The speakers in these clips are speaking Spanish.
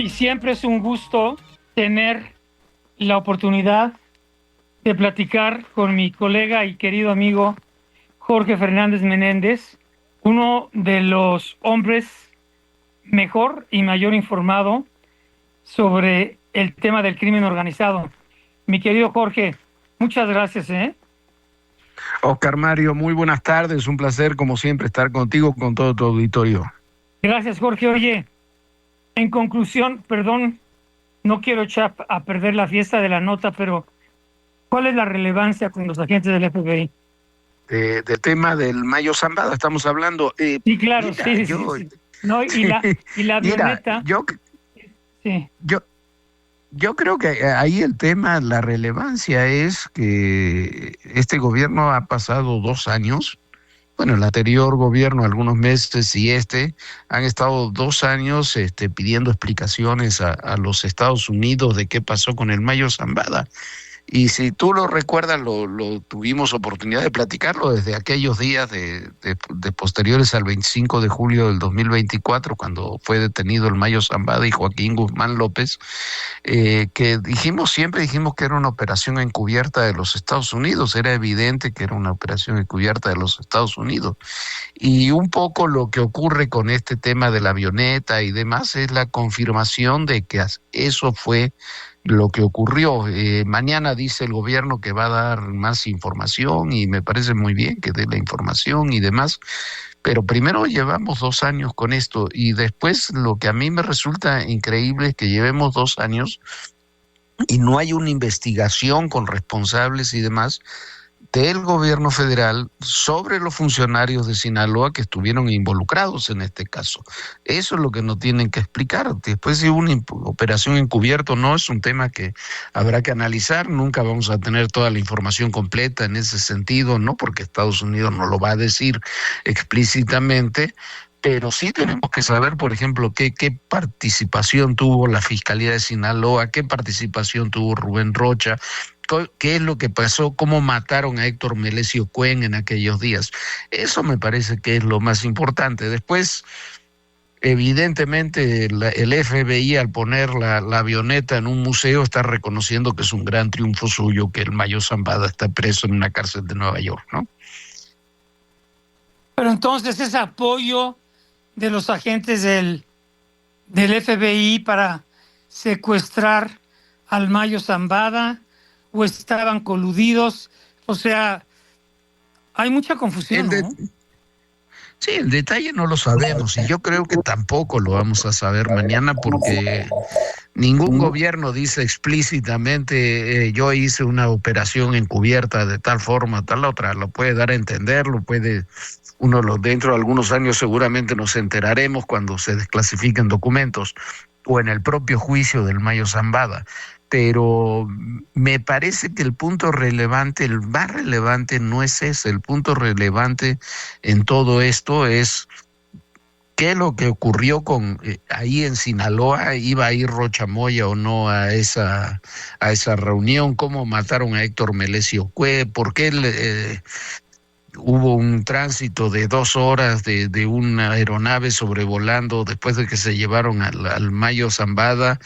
Y siempre es un gusto tener la oportunidad de platicar con mi colega y querido amigo Jorge Fernández Menéndez, uno de los hombres mejor y mayor informado sobre el tema del crimen organizado. Mi querido Jorge, muchas gracias, ¿eh? Oscar Mario, muy buenas tardes, un placer como siempre estar contigo, con todo tu auditorio. Gracias, Jorge. Oye, en conclusión, perdón, no quiero echar a perder la fiesta de la nota, pero ¿cuál es la relevancia con los agentes del FBI? Del tema del Mayo Zambada estamos hablando. Sí, claro, Mira, sí, sí, sí. No, y la mira, avioneta, sí, yo, yo creo que ahí el tema, la relevancia es que este gobierno ha pasado 2 años. Bueno, el anterior gobierno, algunos meses, y han estado 2 años pidiendo explicaciones a los Estados Unidos de qué pasó con el Mayo Zambada. Y si tú lo recuerdas, lo tuvimos oportunidad de platicarlo desde aquellos días de posteriores al 25 de julio del 2024, cuando fue detenido el Mayo Zambada y Joaquín Guzmán López, que siempre dijimos que era una operación encubierta de los Estados Unidos. Era evidente que era una operación encubierta de los Estados Unidos. Y un poco lo que ocurre con este tema de la avioneta y demás es la confirmación de que eso fue lo que ocurrió. Mañana dice el gobierno que va a dar más información y me parece muy bien que dé la información y demás, pero primero llevamos 2 años con esto y después lo que a mí me resulta increíble es que llevemos 2 años y no hay una investigación con responsables y demás del gobierno federal sobre los funcionarios de Sinaloa que estuvieron involucrados en este caso. Eso es lo que nos tienen que explicar. Después, si hubo una operación encubierta o no, es un tema que habrá que analizar. Nunca vamos a tener toda la información completa en ese sentido, ¿no? Porque Estados Unidos no lo va a decir explícitamente. Pero sí tenemos que saber, por ejemplo, qué participación tuvo la Fiscalía de Sinaloa, qué participación tuvo Rubén Rocha, qué es lo que pasó, cómo mataron a Héctor Melesio Cuen en aquellos días. Eso me parece que es lo más importante. Después, evidentemente, el FBI, al poner la avioneta en un museo, está reconociendo que es un gran triunfo suyo que el Mayo Zambada está preso en una cárcel de Nueva York, ¿no? pero entonces ese apoyo de los agentes del FBI para secuestrar al Mayo Zambada, o estaban coludidos, o sea, hay mucha confusión, ¿no? Sí, el detalle no lo sabemos y yo creo que tampoco lo vamos a saber mañana porque ningún gobierno dice explícitamente yo hice una operación encubierta de tal forma, tal otra. Lo puede dar a entender, dentro de algunos años seguramente nos enteraremos cuando se desclasifiquen documentos o en el propio juicio del Mayo Zambada. Pero me parece que el punto relevante, el más relevante no es ese. El punto relevante en todo esto es qué es lo que ocurrió ahí en Sinaloa. ¿Iba a ir Rocha Moya o no a esa reunión? ¿Cómo mataron a Héctor Melesio Cue? ¿Por qué hubo un tránsito de 2 horas de una aeronave sobrevolando después de que se llevaron al Mayo Zambada?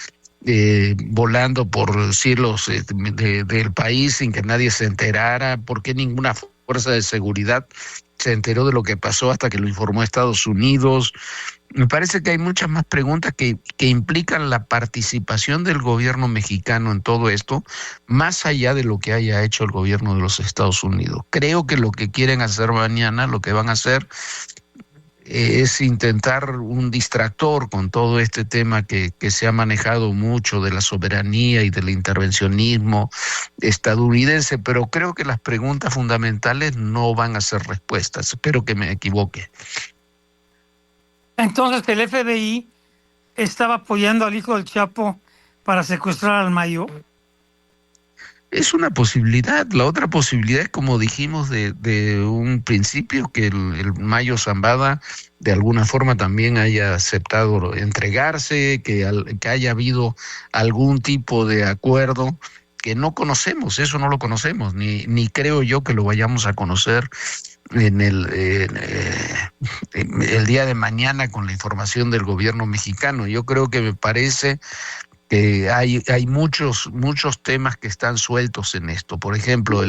Volando por cielos del país sin que nadie se enterara? ¿Por qué ninguna fuerza de seguridad se enteró de lo que pasó hasta que lo informó Estados Unidos? Me parece que hay muchas más preguntas que implican la participación del gobierno mexicano en todo esto, más allá de lo que haya hecho el gobierno de los Estados Unidos. Creo que lo que quieren hacer mañana, lo que van a hacer, es intentar un distractor con todo este tema que se ha manejado mucho de la soberanía y del intervencionismo estadounidense, pero creo que las preguntas fundamentales no van a ser respuestas. Espero que me equivoque. Entonces el FBI estaba apoyando al hijo del Chapo para secuestrar al Mayo. Es una posibilidad. La otra posibilidad es, como dijimos de un principio, que el Mayo Zambada de alguna forma también haya aceptado entregarse, que haya habido algún tipo de acuerdo que no conocemos. Eso no lo conocemos, ni creo yo que lo vayamos a conocer en el día de mañana con la información del gobierno mexicano. Yo creo que me parece que hay muchos temas que están sueltos en esto. Por ejemplo,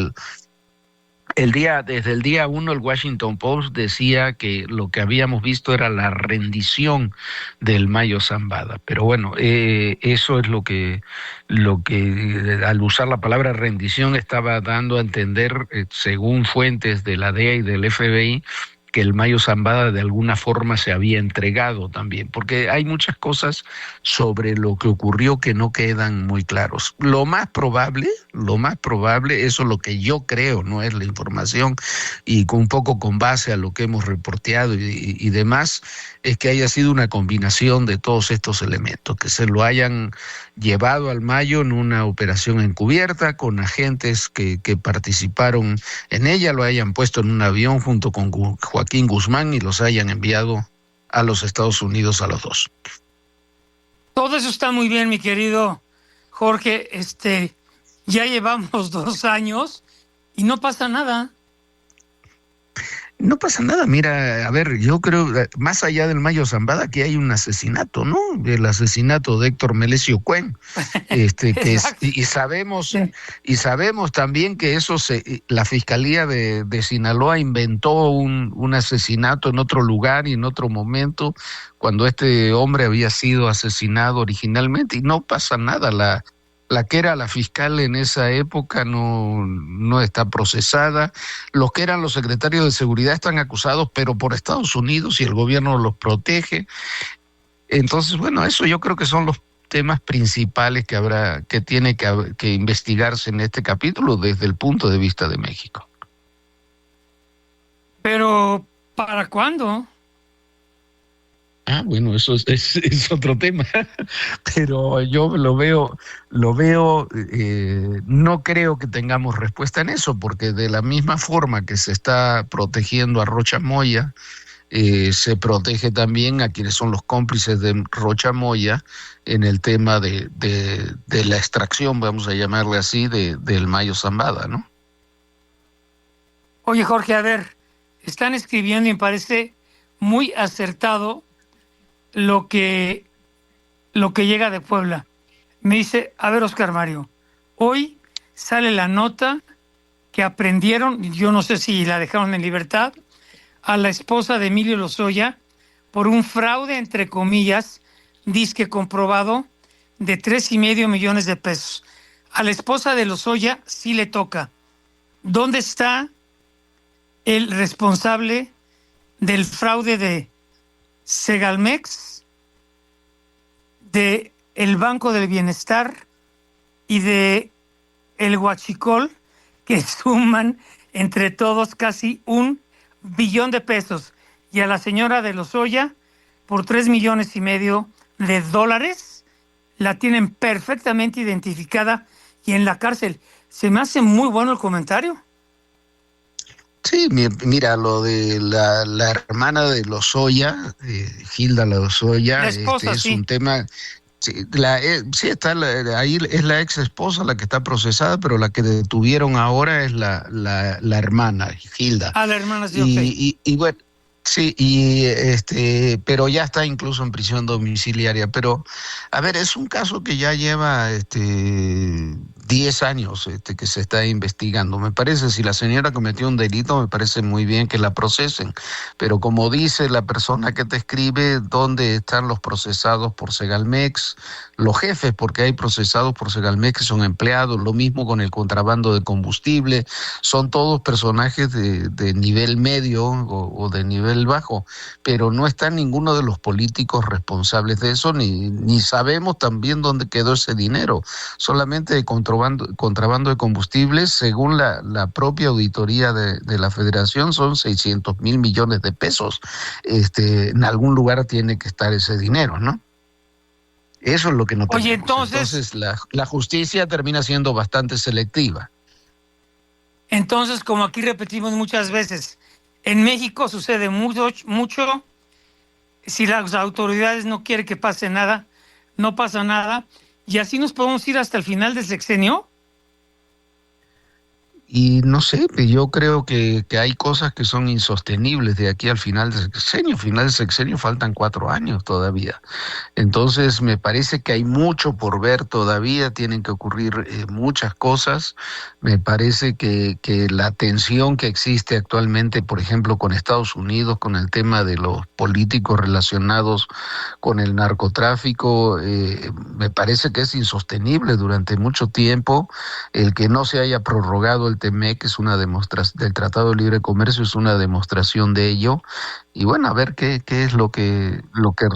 desde el día uno el Washington Post decía que lo que habíamos visto era la rendición del Mayo Zambada. Pero bueno, eso es lo que al usar la palabra rendición estaba dando a entender, según fuentes de la DEA y del FBI, que el Mayo Zambada de alguna forma se había entregado también, porque hay muchas cosas sobre lo que ocurrió que no quedan muy claros. Lo más probable, eso es lo que yo creo, no es la información, y un poco con base a lo que hemos reporteado y demás, es que haya sido una combinación de todos estos elementos, que se lo hayan llevado al Mayo en una operación encubierta con agentes que participaron en ella, lo hayan puesto en un avión junto con Joaquín Guzmán y los hayan enviado a los Estados Unidos a los dos. Todo eso está muy bien, mi querido Jorge. Ya llevamos 2 años y no pasa nada. No pasa nada, mira, a ver, yo creo, más allá del Mayo Zambada, aquí hay un asesinato, ¿no? El asesinato de Héctor Melesio Cuen, y sabemos también que la Fiscalía de Sinaloa inventó un asesinato en otro lugar y en otro momento, cuando este hombre había sido asesinado originalmente, y no pasa nada. La que era la fiscal en esa época no está procesada. Los que eran los secretarios de seguridad están acusados, pero por Estados Unidos, y el gobierno los protege. Entonces, bueno, eso yo creo que son los temas principales que tiene que investigarse en este capítulo desde el punto de vista de México. Pero, ¿para cuándo? Bueno, eso es otro tema, pero yo lo veo, no creo que tengamos respuesta en eso, porque de la misma forma que se está protegiendo a Rocha Moya, se protege también a quienes son los cómplices de Rocha Moya en el tema de la extracción, vamos a llamarle así, del Mayo Zambada, ¿no? Oye, Jorge, a ver, están escribiendo y me parece muy acertado lo que llega de Puebla. Me dice, a ver, Oscar Mario, hoy sale la nota que aprendieron, yo no sé si la dejaron en libertad, a la esposa de Emilio Lozoya por un fraude, entre comillas, disque comprobado, de 3.5 millones de pesos. A la esposa de Lozoya sí le toca. ¿Dónde está el responsable del fraude de Segalmex, de el Banco del Bienestar y de el Huachicol, que suman entre todos casi 1 billón de pesos? Y a la señora de Lozoya, por 3,5 millones de dólares, la tienen perfectamente identificada y en la cárcel. Se me hace muy bueno el comentario. Sí, mira, lo de la hermana de Lozoya, Hilda Lozoya, La esposa, es sí. un tema. Sí, ahí es la ex esposa la que está procesada, pero la que detuvieron ahora es la hermana, Hilda. La hermana, sí, y bueno, sí, pero ya está incluso en prisión domiciliaria. Pero, a ver, es un caso que ya lleva 10 años que se está investigando. Me parece, si la señora cometió un delito, me parece muy bien que la procesen. Pero como dice la persona que te escribe, ¿dónde están los procesados por Segalmex? Los jefes, porque hay procesados por Segalmex que son empleados, lo mismo con el contrabando de combustible. Son todos personajes de nivel medio o de nivel bajo, pero no está ninguno de los políticos responsables de eso, ni sabemos también dónde quedó ese dinero. Solamente de contrabando de combustibles, según la propia auditoría de la Federación, son 600,000 millones de pesos. En algún lugar tiene que estar ese dinero, ¿no? Eso es lo que no tenemos. Oye, entonces la justicia termina siendo bastante selectiva. Entonces, como aquí repetimos muchas veces, en México sucede mucho. Si las autoridades no quieren que pase nada, no pasa nada. Y así nos podemos ir hasta el final del sexenio. y no sé, yo creo que hay cosas que son insostenibles de aquí al final del sexenio. Final del sexenio faltan 4 años todavía. Entonces, me parece que hay mucho por ver todavía, tienen que ocurrir muchas cosas. Me parece que la tensión que existe actualmente, por ejemplo, con Estados Unidos, con el tema de los políticos relacionados con el narcotráfico, me parece que es insostenible durante mucho tiempo. El que no se haya prorrogado el TEMEC es una demostración del Tratado de Libre Comercio, es una demostración de ello. Y bueno, a ver qué es lo que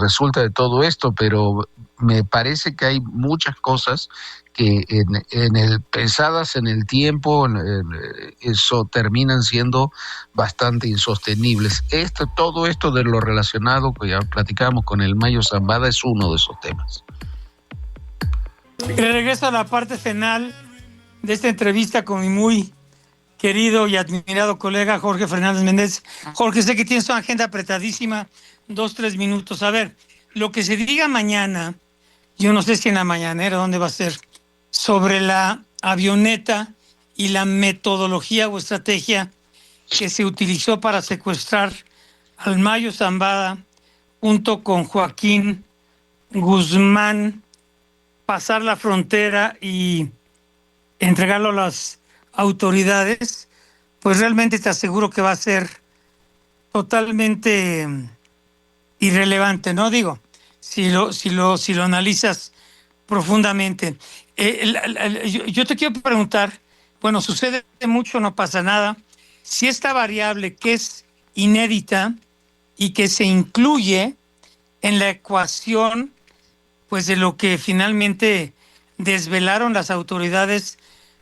resulta de todo esto, pero me parece que hay muchas cosas que pensadas en el tiempo, eso terminan siendo bastante insostenibles. Todo esto de lo relacionado, que ya platicamos con el Mayo Zambada, es uno de esos temas. Regreso a la parte final de esta entrevista con mi muy querido y admirado colega Jorge Fernández Méndez. Jorge, sé que tienes una agenda apretadísima, 2, 3 minutos. A ver, lo que se diga mañana, yo no sé si en la mañanera, ¿dónde va a ser? Sobre la avioneta y la metodología o estrategia que se utilizó para secuestrar al Mayo Zambada junto con Joaquín Guzmán, pasar la frontera y entregarlo a las autoridades, pues realmente te aseguro que va a ser totalmente irrelevante, ¿no? Digo, si lo analizas profundamente. Yo te quiero preguntar, bueno, sucede mucho, no pasa nada. Si esta variable que es inédita y que se incluye en la ecuación, pues de lo que finalmente desvelaron las autoridades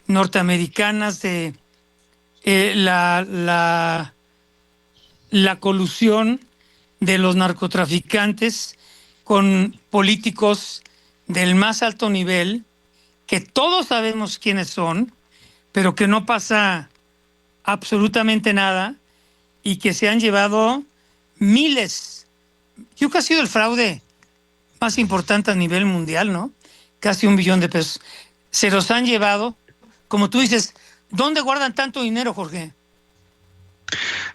norteamericanas de la colusión de los narcotraficantes con políticos del más alto nivel, que todos sabemos quiénes son, pero que no pasa absolutamente nada y que se han llevado miles. Yo creo que ha sido el fraude más importante a nivel mundial, ¿no? Casi 1 billón de pesos. Se los han llevado, como tú dices, ¿dónde guardan tanto dinero, Jorge?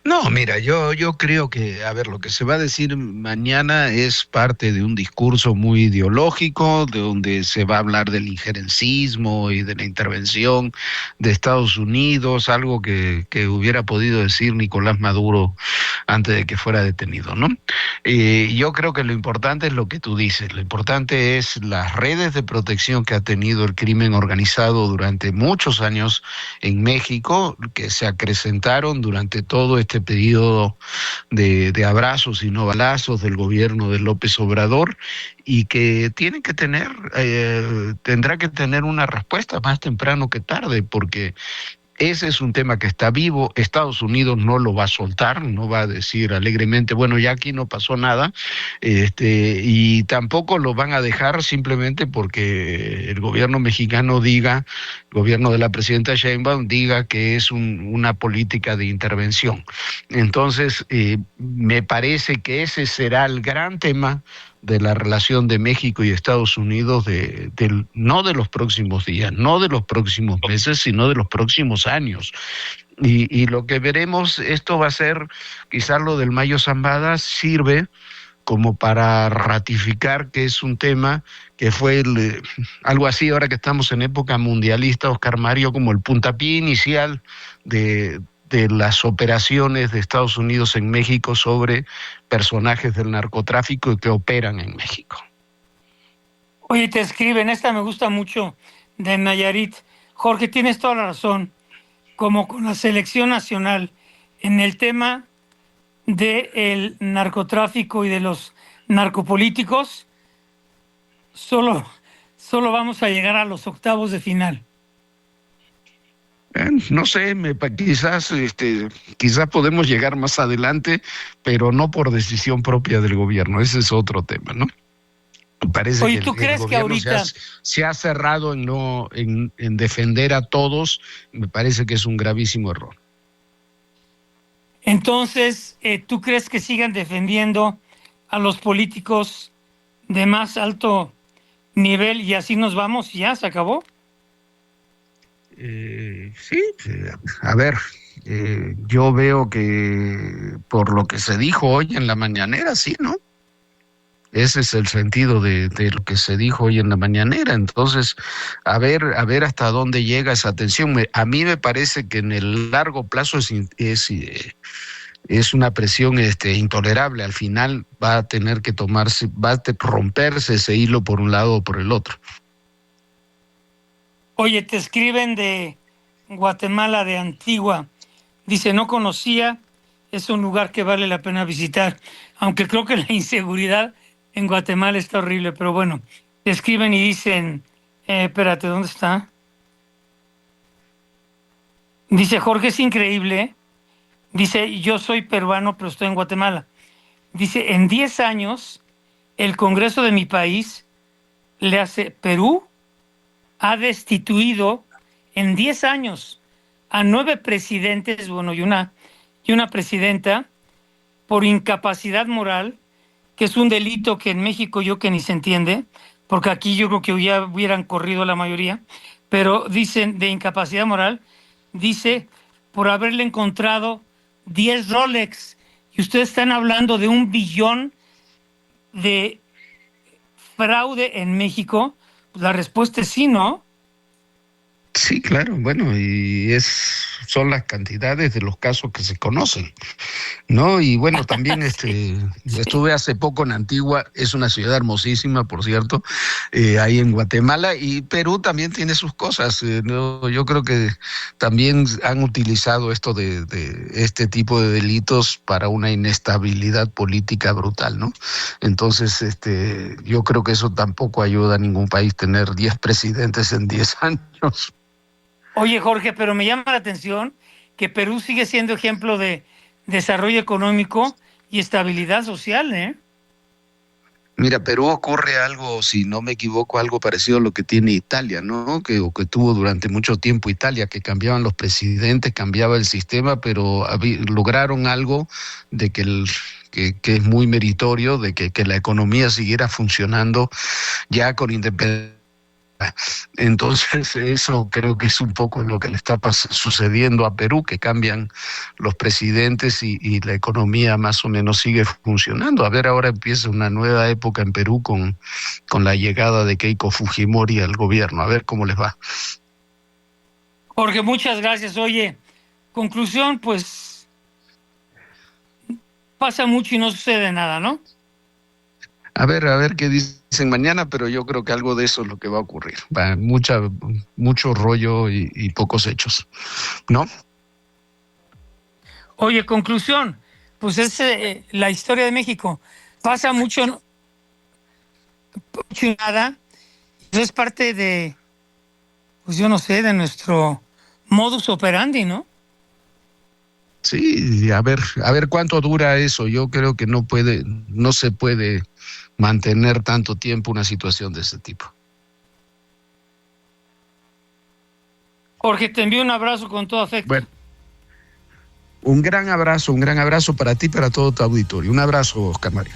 No, mira, yo creo que, a ver, lo que se va a decir mañana es parte de un discurso muy ideológico, de donde se va a hablar del injerencismo y de la intervención de Estados Unidos, algo que hubiera podido decir Nicolás Maduro antes de que fuera detenido, ¿no? Yo creo que lo importante es lo que tú dices, lo importante es las redes de protección que ha tenido el crimen organizado durante muchos años en México, que se acrecentaron durante todo este periodo de abrazos y no balazos del gobierno de López Obrador, y que tendrá que tener una respuesta más temprano que tarde, porque ese es un tema que está vivo. Estados Unidos no lo va a soltar, no va a decir alegremente, bueno, ya aquí no pasó nada, y tampoco lo van a dejar simplemente porque el gobierno mexicano diga, el gobierno de la presidenta Sheinbaum diga que es una política de intervención. Entonces, me parece que ese será el gran tema de la relación de México y Estados Unidos, no de los próximos días, no de los próximos meses, sino de los próximos años. Y lo que veremos, esto va a ser, quizás lo del Mayo Zambada sirve como para ratificar que es un tema que fue algo así, ahora que estamos en época mundialista, Oscar Mario, como el puntapié inicial de las operaciones de Estados Unidos en México sobre personajes del narcotráfico que operan en México. Oye, te escriben, esta me gusta mucho, de Nayarit. Jorge, tienes toda la razón. Como con la selección nacional, en el tema del narcotráfico y de los narcopolíticos, solo vamos a llegar a los octavos de final. No sé, quizás podemos llegar más adelante, pero no por decisión propia del gobierno. Ese es otro tema, ¿no? Parece Oye, que ¿tú crees que ahorita se ha cerrado en defender a todos? Me parece que es un gravísimo error. Entonces, tú crees que sigan defendiendo a los políticos de más alto nivel y así nos vamos y ya se acabó? sí, a ver, yo veo que por lo que se dijo hoy en la mañanera, sí, ¿no? Ese es el sentido de lo que se dijo hoy en la mañanera. Entonces, a ver hasta dónde llega esa tensión. A mí me parece que en el largo plazo es una presión intolerable. Al final va a tener que tomarse, romperse ese hilo por un lado o por el otro. Oye, te escriben de Guatemala, de Antigua. Dice, no conocía, es un lugar que vale la pena visitar, aunque creo que la inseguridad en Guatemala está horrible, pero bueno, te escriben y dicen, espérate, ¿dónde está? Dice, Jorge, es increíble. Dice, yo soy peruano, pero estoy en Guatemala. Dice, en 10 años, el Congreso de mi país le hace, Perú ha destituido en 10 años a 9 presidentes, bueno, y una presidenta, por incapacidad moral, que es un delito que en México yo que ni se entiende, porque aquí yo creo que ya hubieran corrido la mayoría, pero dicen de incapacidad moral, dice por haberle encontrado 10 Rolex, y ustedes están hablando de 1 billón de fraude en México. Pues la respuesta es sí, ¿no? Sí, claro, bueno, son las cantidades de los casos que se conocen, ¿no? Y bueno, también Sí, sí. estuve hace poco en Antigua, es una ciudad hermosísima, por cierto, ahí en Guatemala, y Perú también tiene sus cosas, ¿no? Yo creo que también han utilizado esto de este tipo de delitos para una inestabilidad política brutal, ¿no? Entonces, yo creo que eso tampoco ayuda a ningún país tener 10 presidentes en 10 años. Oye, Jorge, pero me llama la atención que Perú sigue siendo ejemplo de desarrollo económico y estabilidad social, ¿eh? Mira, Perú ocurre algo, si no me equivoco, algo parecido a lo que tiene Italia, ¿no? O que tuvo durante mucho tiempo Italia, que cambiaban los presidentes, cambiaba el sistema, pero lograron algo de que es muy meritorio, de que la economía siguiera funcionando ya con independencia. Entonces, eso creo que es un poco lo que le está sucediendo a Perú, que cambian los presidentes y la economía más o menos sigue funcionando. A ver, ahora empieza una nueva época en Perú con la llegada de Keiko Fujimori al gobierno. A ver cómo les va. Jorge, muchas gracias. Oye, conclusión, pues pasa mucho y no sucede nada, ¿no? A ver qué dicen mañana, pero yo creo que algo de eso es lo que va a ocurrir. Mucho rollo y pocos hechos, ¿no? Oye, conclusión, pues es la historia de México. Pasa mucho y nada. Es parte de, pues yo no sé, de nuestro modus operandi, ¿no? Sí, a ver cuánto dura eso. Yo creo que no se puede mantener tanto tiempo una situación de ese tipo. Jorge, te envío un abrazo con todo afecto. Bueno, un gran abrazo para ti y para todo tu auditorio. Un abrazo, Oscar Mario.